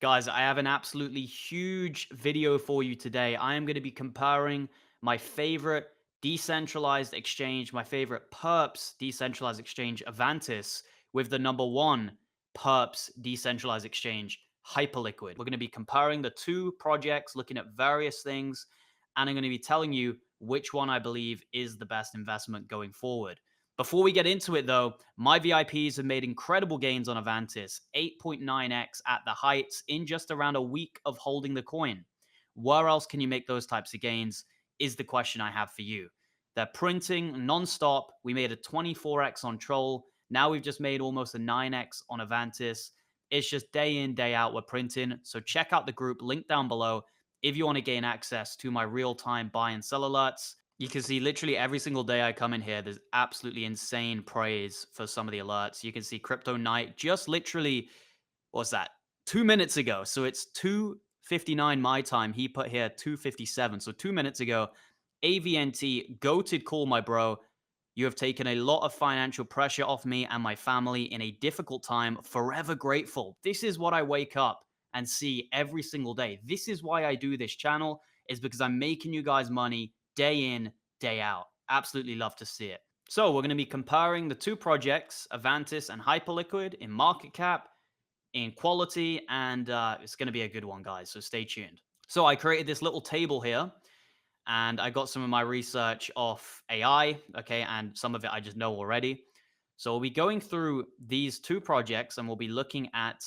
Guys, I have an absolutely huge video for you today. I am going to be comparing my favorite decentralized exchange, my favorite Perps decentralized exchange, Avantis, with the number one Perps decentralized exchange, Hyperliquid. We're going to be comparing the two projects, looking at various things, and I'm going to be telling you which one I believe is the best investment going forward. Before we get into it, though, my VIPs have made incredible gains on Avantis, 8.9x at the heights in just around a week of holding the coin. Where else can you make those types of gains is the question I have for you. They're printing nonstop. We made a 24x on Troll. Now we've just made almost a 9x on Avantis. It's just day in, day out, we're printing. So check out the group, link down below, if you want to gain access to my real-time buy and sell alerts. You can see literally every single day I come in here, there's absolutely insane praise for some of the alerts. You can see Crypto Night just literally, what's that, 2 minutes ago. So it's 2:59 my time. He put here 2:57. So 2 minutes ago, AVNT, goated call, my bro. You have taken a lot of financial pressure off me and my family in a difficult time. Forever grateful. This is what I wake up and see every single day. This is why I do this channel, is because I'm making you guys money day in, day out. Absolutely love to see it. So we're going to be comparing the two projects, Avantis and Hyperliquid, in market cap, in quality, and it's going to be a good one, guys. So stay tuned. So I created this little table here, and I got some of my research off AI, okay, and some of it I just know already. So we'll be going through these two projects, and we'll be looking at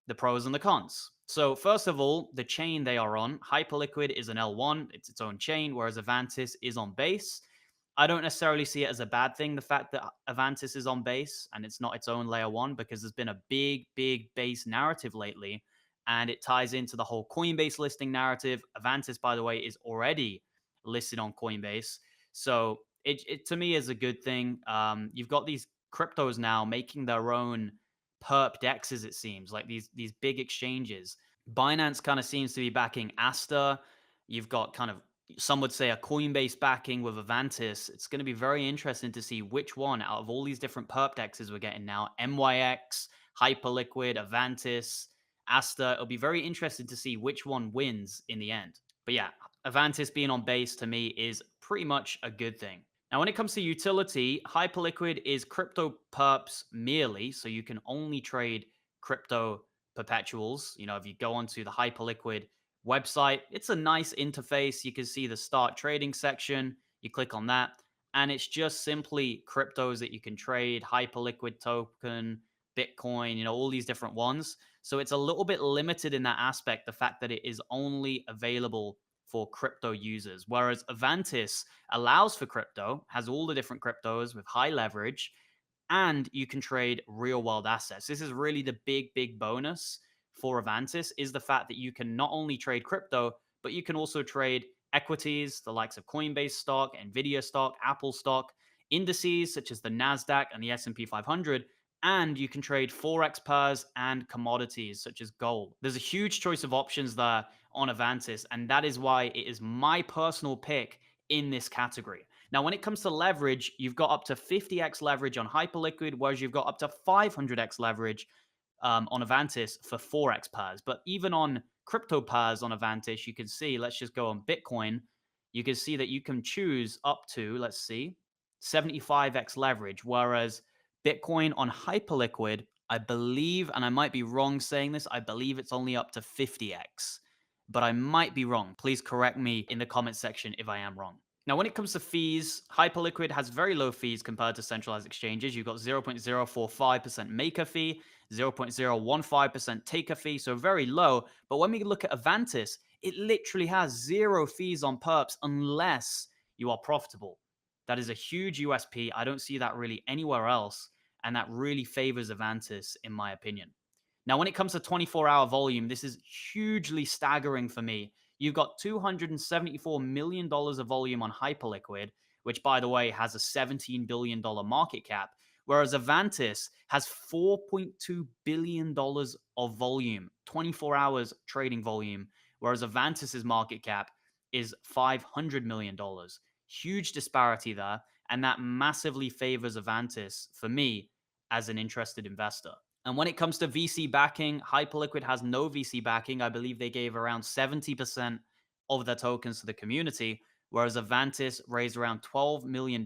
the pros and the cons. So first of all, the chain they are on, Hyperliquid is an L1, it's its own chain, whereas Avantis is on Base. I don't necessarily see it as a bad thing, the fact that Avantis is on Base and it's not its own layer one, because there's been a big Base narrative lately, and it ties into the whole Coinbase listing narrative. Avantis, by the way, is already listed on Coinbase. So it to me is a good thing. You've got these cryptos now making their own perp dexes, it seems, like these big exchanges. Binance kind of seems to be backing Asta. You've got kind of, some would say, a Coinbase backing with Avantis. It's going to be very interesting to see which one out of all these different perp dexes we're getting now, MYX, Hyperliquid, Avantis, Asta. It'll be very interesting to see which one wins in the end. But yeah, Avantis being on Base to me is pretty much a good thing. Now, when it comes to utility, Hyperliquid is crypto perps merely, so you can only trade crypto perpetuals. You know, if you go onto the Hyperliquid website, it's a nice interface. You can see the start trading section. You click on that, and it's just simply cryptos that you can trade, Hyperliquid token, Bitcoin, you know, all these different ones. So it's a little bit limited in that aspect, the fact that it is only available for crypto users, whereas Avantis allows for crypto, has all the different cryptos with high leverage, and you can trade real world assets. This is really the big bonus for Avantis, is the fact that you can not only trade crypto, but you can also trade equities, the likes of Coinbase stock, Nvidia stock, Apple stock, indices such as the Nasdaq and the S&P 500, and you can trade forex pairs and commodities such as gold. There's a huge choice of options there on Avantis, and that is why it is my personal pick in this category. Now, when it comes to leverage, you've got up to 50x leverage on Hyperliquid, whereas you've got up to 500x leverage on Avantis for forex pairs. But even on crypto pairs on Avantis, you can see, let's just go on Bitcoin, you can see that you can choose up to, let's see, 75x leverage, whereas Bitcoin on Hyperliquid, I believe, and I might be wrong saying this, I believe it's only up to 50x, but I might be wrong. Please correct me in the comment section if I am wrong. Now, when it comes to fees, Hyperliquid has very low fees compared to centralized exchanges. You've got 0.045% maker fee, 0.015% taker fee, so very low. But when we look at Avantis, it literally has zero fees on perps unless you are profitable. That is a huge USP. I don't see that really anywhere else, and that really favors Avantis, in my opinion. Now, when it comes to 24-hour volume, this is hugely staggering for me. You've got $274 million of volume on Hyperliquid, which, by the way, has a $17 billion market cap, whereas Avantis has $4.2 billion of volume, 24 hours trading volume, whereas Avantis's market cap is $500 million. Huge disparity there, and that massively favors Avantis for me as an interested investor. And when it comes to VC backing, Hyperliquid has no VC backing. I believe they gave around 70% of their tokens to the community, whereas Avantis raised around $12 million.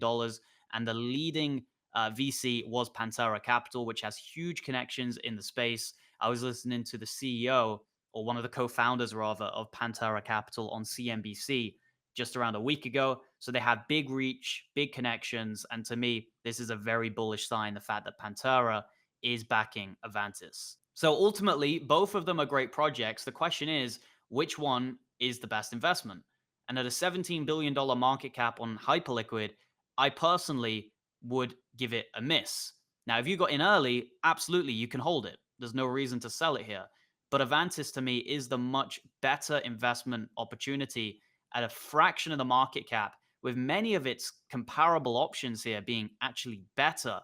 And the leading VC was Pantera Capital, which has huge connections in the space. I was listening to the CEO, or one of the co-founders rather, of Pantera Capital on CNBC just around a week ago. So they have big reach, big connections. And to me, this is a very bullish sign, the fact that Pantera is backing Avantis. So ultimately, both of them are great projects. The question is, which one is the best investment? And at a $17 billion market cap on Hyperliquid, I personally would give it a miss. Now, if you got in early, absolutely, you can hold it. There's no reason to sell it here. But Avantis to me is the much better investment opportunity at a fraction of the market cap, with many of its comparable options here being actually better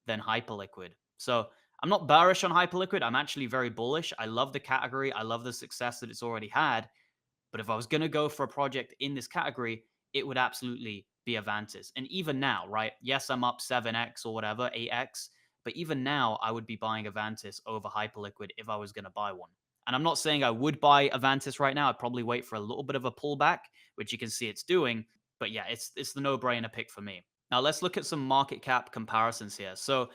than Hyperliquid. So I'm not bearish on Hyperliquid. I'm actually very bullish. I love the category. I love the success that it's already had. But if I was going to go for a project in this category, it would absolutely be Avantis. And even now, right? Yes, I'm up 7x or whatever, 8x. But even now, I would be buying Avantis over Hyperliquid if I was going to buy one. And I'm not saying I would buy Avantis right now. I'd probably wait for a little bit of a pullback, which you can see it's doing. But yeah, it's the no-brainer pick for me. Now let's look at some market cap comparisons here. So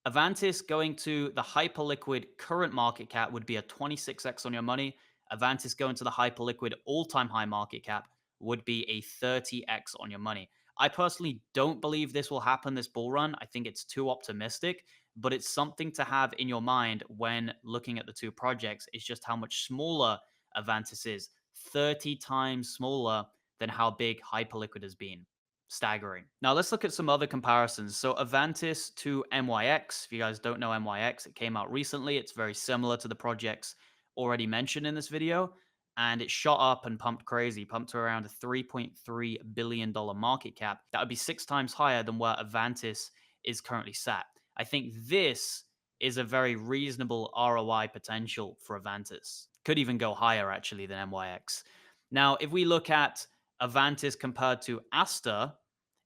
Avantis going to the Hyperliquid current market cap would be a 26x on your money. Avantis going to the Hyperliquid all-time high market cap would be a 30x on your money. I personally don't believe this will happen this bull run. I think it's too optimistic, but it's something to have in your mind when looking at the two projects. It's just how much smaller Avantis is, 30 times smaller than how big Hyperliquid has been. Staggering. Now let's look at some other comparisons. So Avantis to MYX. If you guys don't know MYX, it came out recently. It's very similar to the projects already mentioned in this video. And it shot up and pumped crazy, pumped to around a $3.3 billion market cap. That would be 6 times higher than where Avantis is currently sat. I think this is a very reasonable ROI potential for Avantis. Could even go higher actually than MYX. Now, if we look at Avantis compared to Asta,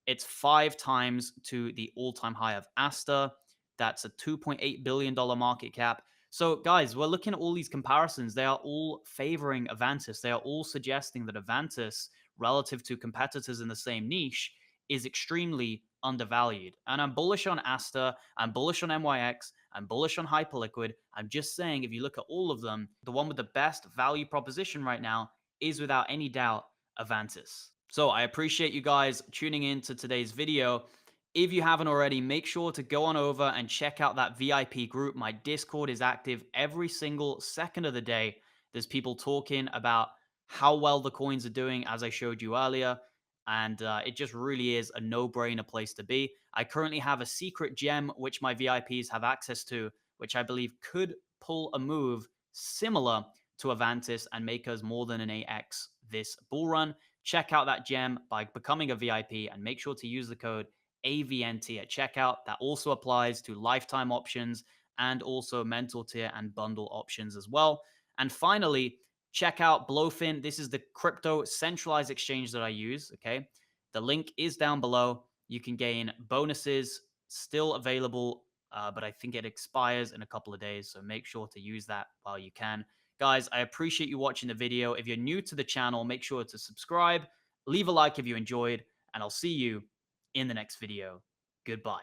it's 5 times to the all-time high of Asta. That's a $2.8 billion market cap. So, guys, we're looking at all these comparisons. They are all favoring Avantis. They are all suggesting that Avantis, relative to competitors in the same niche, is extremely undervalued. And I'm bullish on Asta. I'm bullish on MYX. I'm bullish on Hyperliquid. I'm just saying, if you look at all of them, the one with the best value proposition right now is without any doubt Avantis. So I appreciate you guys tuning in to today's video. If you haven't already, make sure to go on over and check out that VIP group. My Discord is active every single second of the day. There's people talking about how well the coins are doing, as I showed you earlier. And it just really is a no-brainer place to be. I currently have a secret gem, which my VIPs have access to, which I believe could pull a move similar to Avantis and make us more than an 8x this bull run. Check out that gem by becoming a VIP and make sure to use the code AVNT at checkout. That also applies to lifetime options and also mentor tier and bundle options as well. And finally, check out Blowfin. This is the crypto centralized exchange that I use. Okay. The link is down below. You can gain bonuses still available, but I think it expires in a couple of days. So make sure to use that while you can. Guys, I appreciate you watching the video. If you're new to the channel, make sure to subscribe, leave a like if you enjoyed, and I'll see you in the next video. Goodbye.